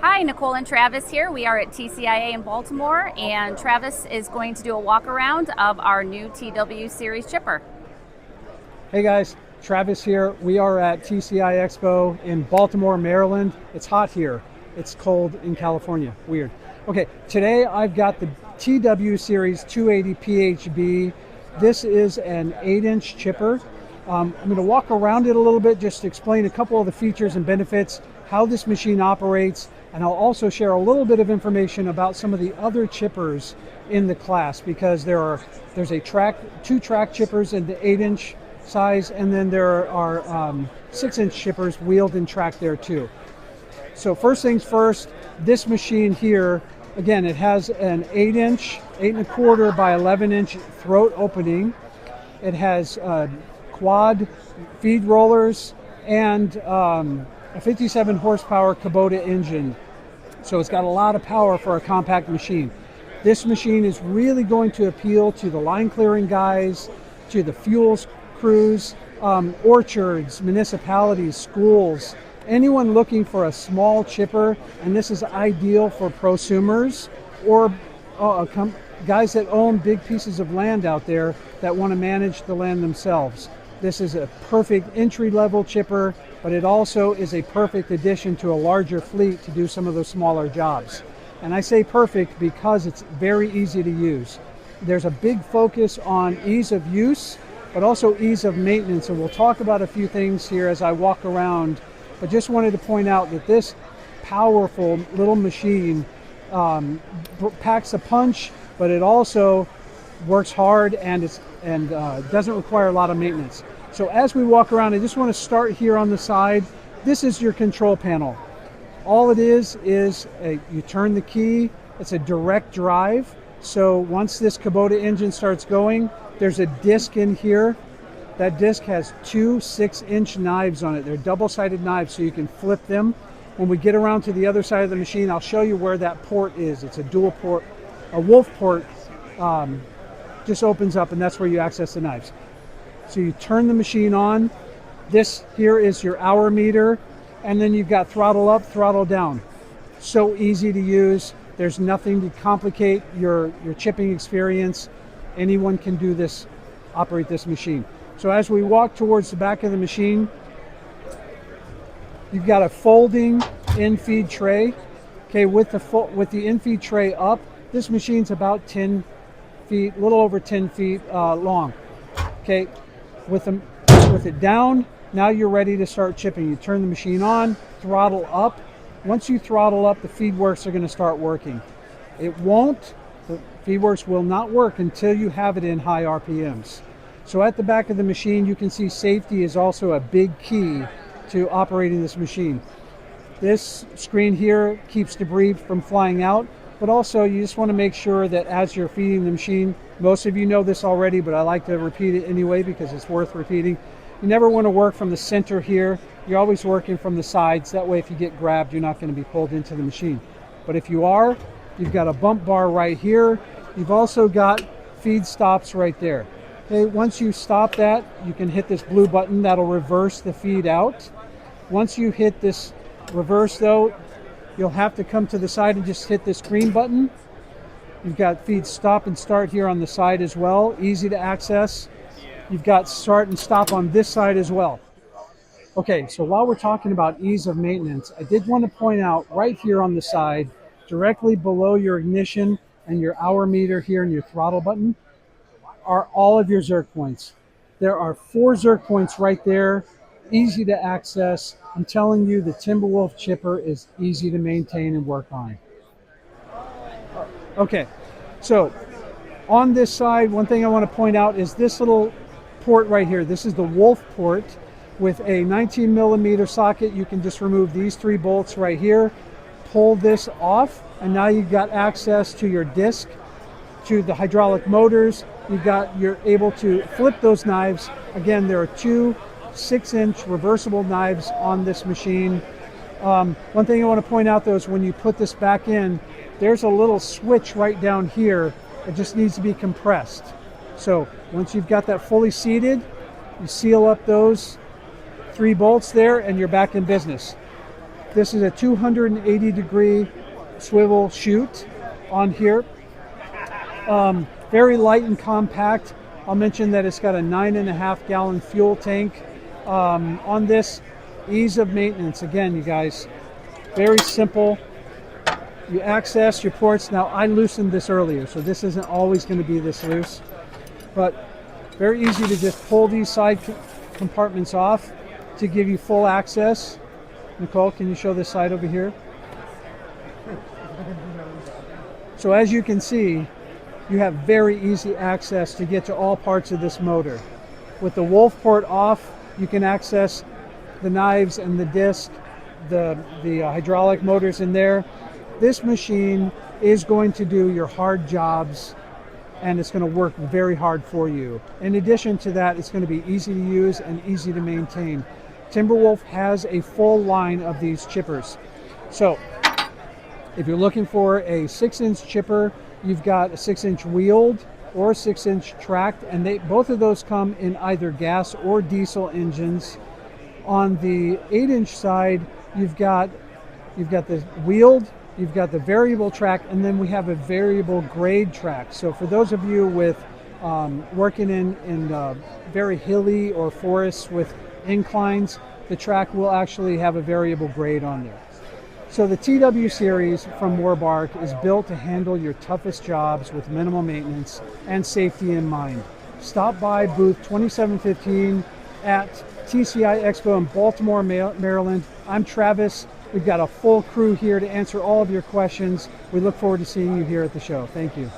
Hi, Nicole and Travis here. We are at TCIA in Baltimore, and Travis is going to do a walk around of our new TW series chipper. Hey guys, Travis here. We are at TCIA Expo in Baltimore, Maryland. It's hot here. It's cold in California. Weird. Okay, today I've got the TW Series 280 PHB. This is an 8-inch chipper. I'm going to walk around it a little bit just to explain a couple of the features and benefits, how this machine operates, and I'll also share a little bit of information about some of the other chippers in the class, because there's two track chippers in the 8-inch size, and then there are 6-inch chippers wheeled and tracked there too. So first things first, this machine here, again, it has an 8-inch, 8.25 by 11-inch throat opening. It has quad feed rollers and a 57 horsepower Kubota engine. So it's got a lot of power for a compact machine. This machine is really going to appeal to the line clearing guys, to the fuels crews, orchards, municipalities, schools, anyone looking for a small chipper. And this is ideal for prosumers or guys that own big pieces of land out there that want to manage the land themselves. This is a perfect entry-level chipper, but it also is a perfect addition to a larger fleet to do some of those smaller jobs. And I say perfect because it's very easy to use. There's a big focus on ease of use, but also ease of maintenance, and we'll talk about a few things here as I walk around. But just wanted to point out that this powerful little machine packs a punch, but it also works hard and doesn't require a lot of maintenance. So as we walk around, I just want to start here on the side. This is your control panel. All it is you turn the key. It's a direct drive. So once this Kubota engine starts going, there's a disc in here. That disc has two 6-inch knives on it. They're double-sided knives, so you can flip them. When we get around to the other side of the machine, I'll show you where that port is. It's a dual port, a wolf port. Just opens up, and that's where you access the knives. So you turn the machine on. This here is your hour meter, and then you've got throttle up, throttle down. So easy to use. There's nothing to complicate your chipping experience. Anyone can do this, operate this machine. So as we walk towards the back of the machine, you've got a folding in-feed tray. Okay, with the in-feed tray up, this machine's about 10 feet, a little over 10 feet long. Okay, with it down, now you're ready to start chipping. You turn the machine on, throttle up. Once you throttle up, the feed works are going to start working. The feed works will not work until you have it in high RPMs. So at the back of the machine, you can see safety is also a big key to operating this machine. This screen here keeps debris from flying out, but also you just want to make sure that as you're feeding the machine, most of you know this already, but I like to repeat it anyway because it's worth repeating. You never want to work from the center here. You're always working from the sides. That way, if you get grabbed, you're not going to be pulled into the machine. But if you are, you've got a bump bar right here. You've also got feed stops right there. Okay, once you stop that, you can hit this blue button. That'll reverse the feed out. Once you hit this reverse, though, you'll have to come to the side and just hit this green button. You've got feed stop and start here on the side as well, easy to access. You've got start and stop on this side as well. Okay, so while we're talking about ease of maintenance, I did want to point out right here on the side, directly below your ignition and your hour meter here and your throttle button, are all of your Zerk points. There are 4 Zerk points right there, easy to access. I'm telling you, the Timberwolf chipper is easy to maintain and work on. Okay, so on this side, one thing I want to point out is this little port right here. This is the Wolf port with a 19 millimeter socket. You can just remove these 3 bolts right here, pull this off, and now you've got access to your disc, to the hydraulic motors. You're able to flip those knives. Again, there are 2 6-inch reversible knives on this machine. One thing I want to point out though is when you put this back in, there's a little switch right down here. It just needs to be compressed. So once you've got that fully seated, you seal up those 3 bolts there and you're back in business. This is a 280-degree swivel chute on here. Very light and compact. I'll mention that it's got a 9.5-gallon fuel tank. On this, ease of maintenance. Again, you guys, very simple. You access your ports. Now, I loosened this earlier, so this isn't always going to be this loose. But very easy to just pull these side compartments off to give you full access. Nicole, can you show this side over here? So as you can see, you have very easy access to get to all parts of this motor. With the wolf port off, you can access the knives and the disc, the hydraulic motors in there. This machine is going to do your hard jobs, and it's going to work very hard for you. In addition to that, it's going to be easy to use and easy to maintain. Timberwolf has a full line of these chippers. So if you're looking for a 6-inch chipper, you've got a 6-inch wheeled or 6-inch tracked, and both of those come in either gas or diesel engines. On the 8-inch side, you've got the wheeled, you've got the variable track, and then we have a variable grade track. So for those of you with working in very hilly or forests with inclines, the track will actually have a variable grade on there. So the TW series from Morbark is built to handle your toughest jobs with minimal maintenance and safety in mind. Stop by booth 2715 at TCIA Expo in Baltimore, Maryland. I'm Travis. We've got a full crew here to answer all of your questions. We look forward to seeing you here at the show. Thank you.